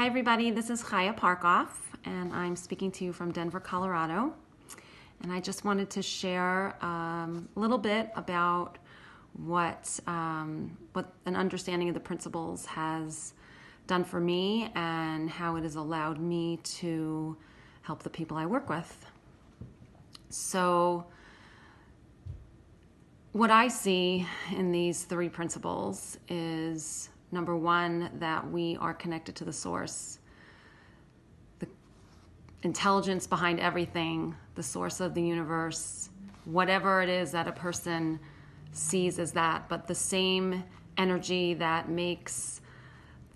Hi everybody, this is Chaya3P, and I'm speaking to you from Denver, Colorado. And I just wanted to share a little bit about what an understanding of the principles has done for me and how it has allowed me to help the people I work with. So what I see in these three principles is, number one, that we are connected to the source, the intelligence behind everything, the source of the universe, whatever it is that a person sees as that, but the same energy that makes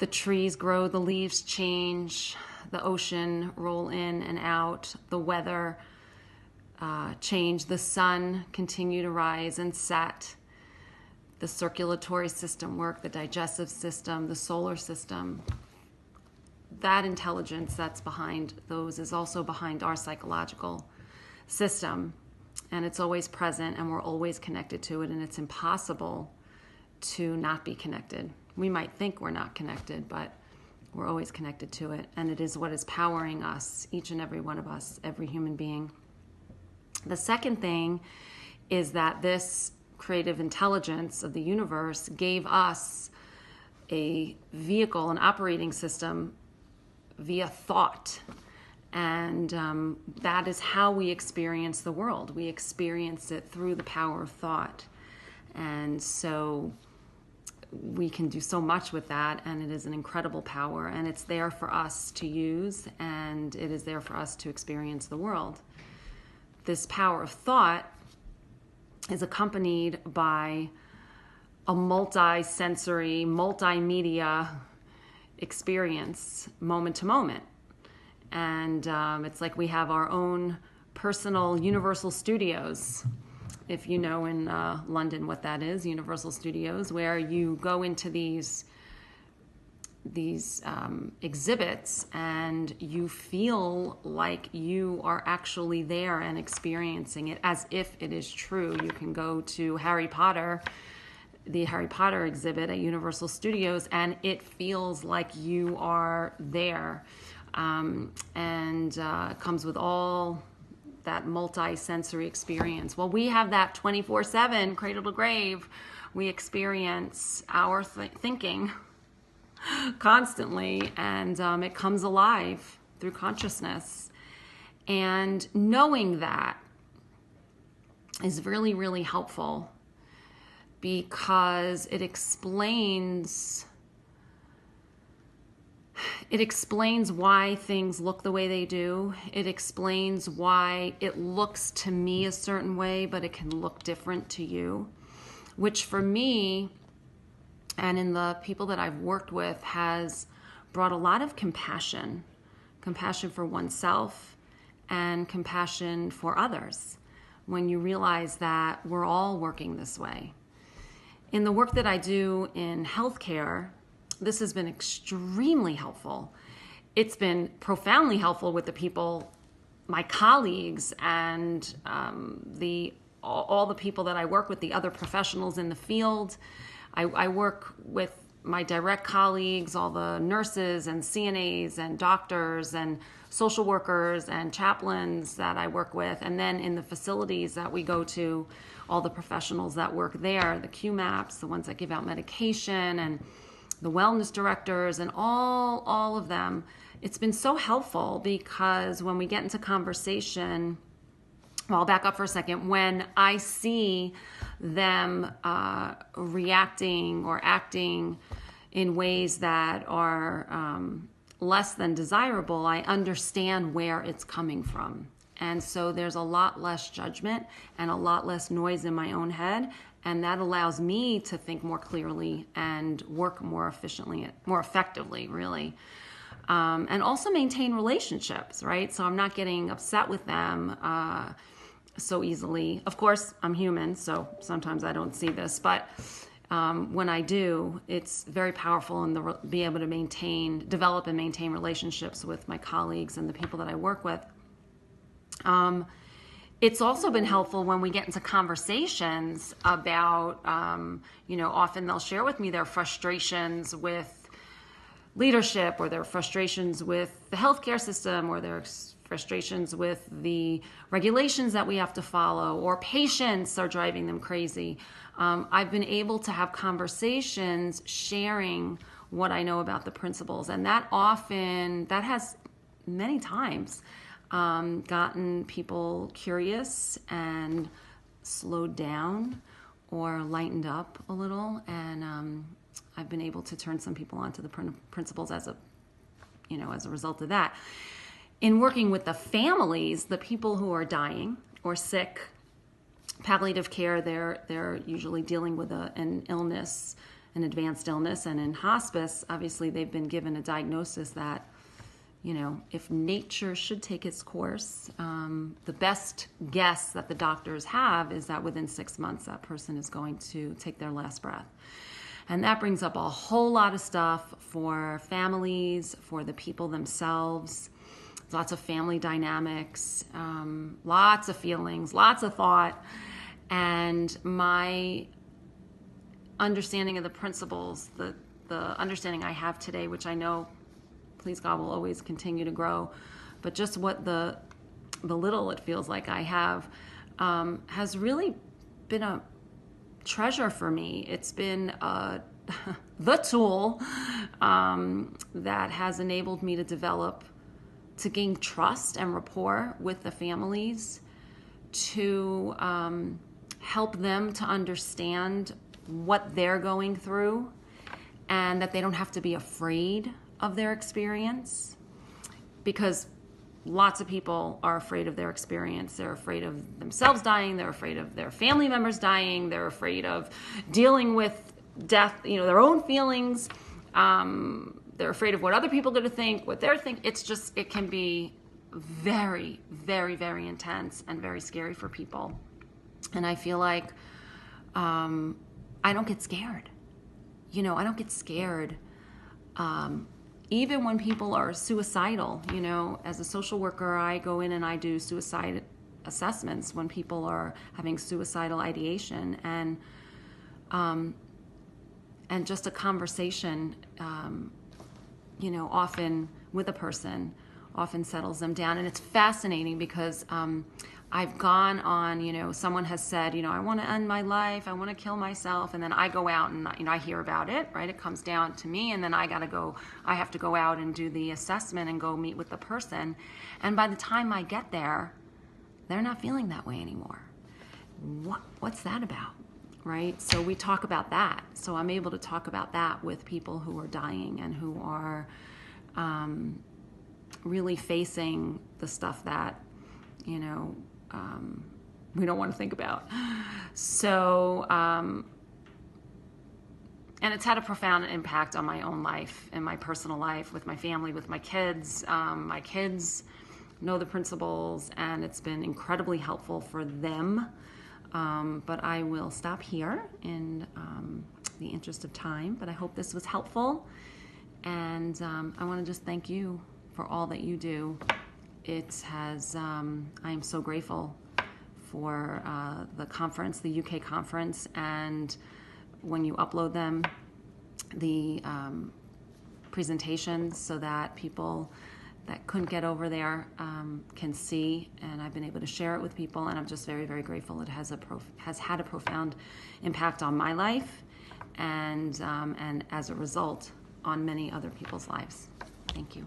the trees grow, the leaves change, the ocean roll in and out, the weather change, the sun continue to rise and set, the circulatory system work, the digestive system, the solar system. That intelligence that's behind those is also behind our psychological system, and it's always present, and we're always connected to it, and it's impossible to not be connected. We might think we're not connected, but we're always connected to it, and it is what is powering us, each and every one of us, every human being. The second thing is that this creative intelligence of the universe gave us a vehicle, an operating system via thought. And that is how we experience the world. We experience it through the power of thought. And so we can do so much with that, and it is an incredible power, and it's there for us to use, and it is there for us to experience the world. This power of thought is accompanied by a multi-sensory, multimedia experience, moment to moment. And it's like we have our own personal Universal Studios. If you know in London what that is, Universal Studios, where you go into these exhibits and you feel like you are actually there and experiencing it as if it is true. You can go to Harry Potter, the Harry Potter exhibit at Universal Studios, and it feels like you are there. It comes with all that multi-sensory experience. Well, we have that 24/7, cradle to grave. We experience our thinking constantly, and it comes alive through consciousness. And knowing that is really, really helpful, because it explains why things look the way they do. It explains why it looks to me a certain way, but it can look different to you, which for me, and in the people that I've worked with, has brought a lot of compassion for oneself and compassion for others, when you realize that we're all working this way. In the work that I do in healthcare, this has been extremely helpful. It's been profoundly helpful with the people, my colleagues, and all the people that I work with, the other professionals in the field. I work with my direct colleagues, all the nurses and CNAs and doctors and social workers and chaplains that I work with. And then in the facilities that we go to, all the professionals that work there, the QMAPs, the ones that give out medication, and the wellness directors, and all of them. It's been so helpful, because when we get into conversation, well, I'll back up for a second. When I see them reacting or acting in ways that are less than desirable, I understand where it's coming from. And so there's a lot less judgment and a lot less noise in my own head, and that allows me to think more clearly and work more efficiently, more effectively, really. And also maintain relationships, right? So I'm not getting upset with them so easily. Of course, I'm human, so sometimes I don't see this, but when I do, it's very powerful, and be able to develop and maintain relationships with my colleagues and the people that I work with. It's also been helpful when we get into conversations about, often they'll share with me their frustrations with leadership, or their frustrations with the healthcare system, or their frustrations with the regulations that we have to follow, or patients are driving them crazy. I've been able to have conversations sharing what I know about the principles, and that has many times gotten people curious and slowed down or lightened up a little, and I've been able to turn some people onto the principles as a result of that. In working with the families, the people who are dying or sick, palliative care, they're usually dealing with an illness, an advanced illness, and in hospice, obviously they've been given a diagnosis that, if nature should take its course, the best guess that the doctors have is that within 6 months that person is going to take their last breath. And that brings up a whole lot of stuff for families, for the people themselves, lots of family dynamics, lots of feelings, lots of thought. And my understanding of the principles, the understanding I have today, which I know, please God, will always continue to grow, but just what the little it feels like I have has really been a treasure for me. It's been the tool that has enabled me to gain trust and rapport with the families, to help them to understand what they're going through, and that they don't have to be afraid of their experience, because lots of people are afraid of their experience. They're afraid of themselves dying. They're afraid of their family members dying. They're afraid of dealing with death, their own feelings. They're afraid of what other people are going to think, what they're thinking. It can be very, very, very intense and very scary for people. And I feel like I don't get scared. I don't get scared. Even when people are suicidal, as a social worker, I go in and I do suicide assessments when people are having suicidal ideation, and just a conversation, often with a person, often settles them down. And it's fascinating because I've gone on, someone has said, I want to end my life, I want to kill myself, and then I go out and, I hear about it, right? It comes down to me, and then I have to go out and do the assessment and go meet with the person. And by the time I get there, they're not feeling that way anymore. What's that about, right? So we talk about that. So I'm able to talk about that with people who are dying and who are really facing the stuff that, we don't want to think about. So, and it's had a profound impact on my own life and my personal life, with my family, with my kids. My kids know the principles, and it's been incredibly helpful for them. But I will stop here in the interest of time, but I hope this was helpful. And I want to just thank you for all that you do. I am so grateful for the conference, the UK conference, and when you upload them, the presentations, so that people that couldn't get over there can see, and I've been able to share it with people, and I'm just very, very grateful. It has had a profound impact on my life, and as a result, on many other people's lives. Thank you.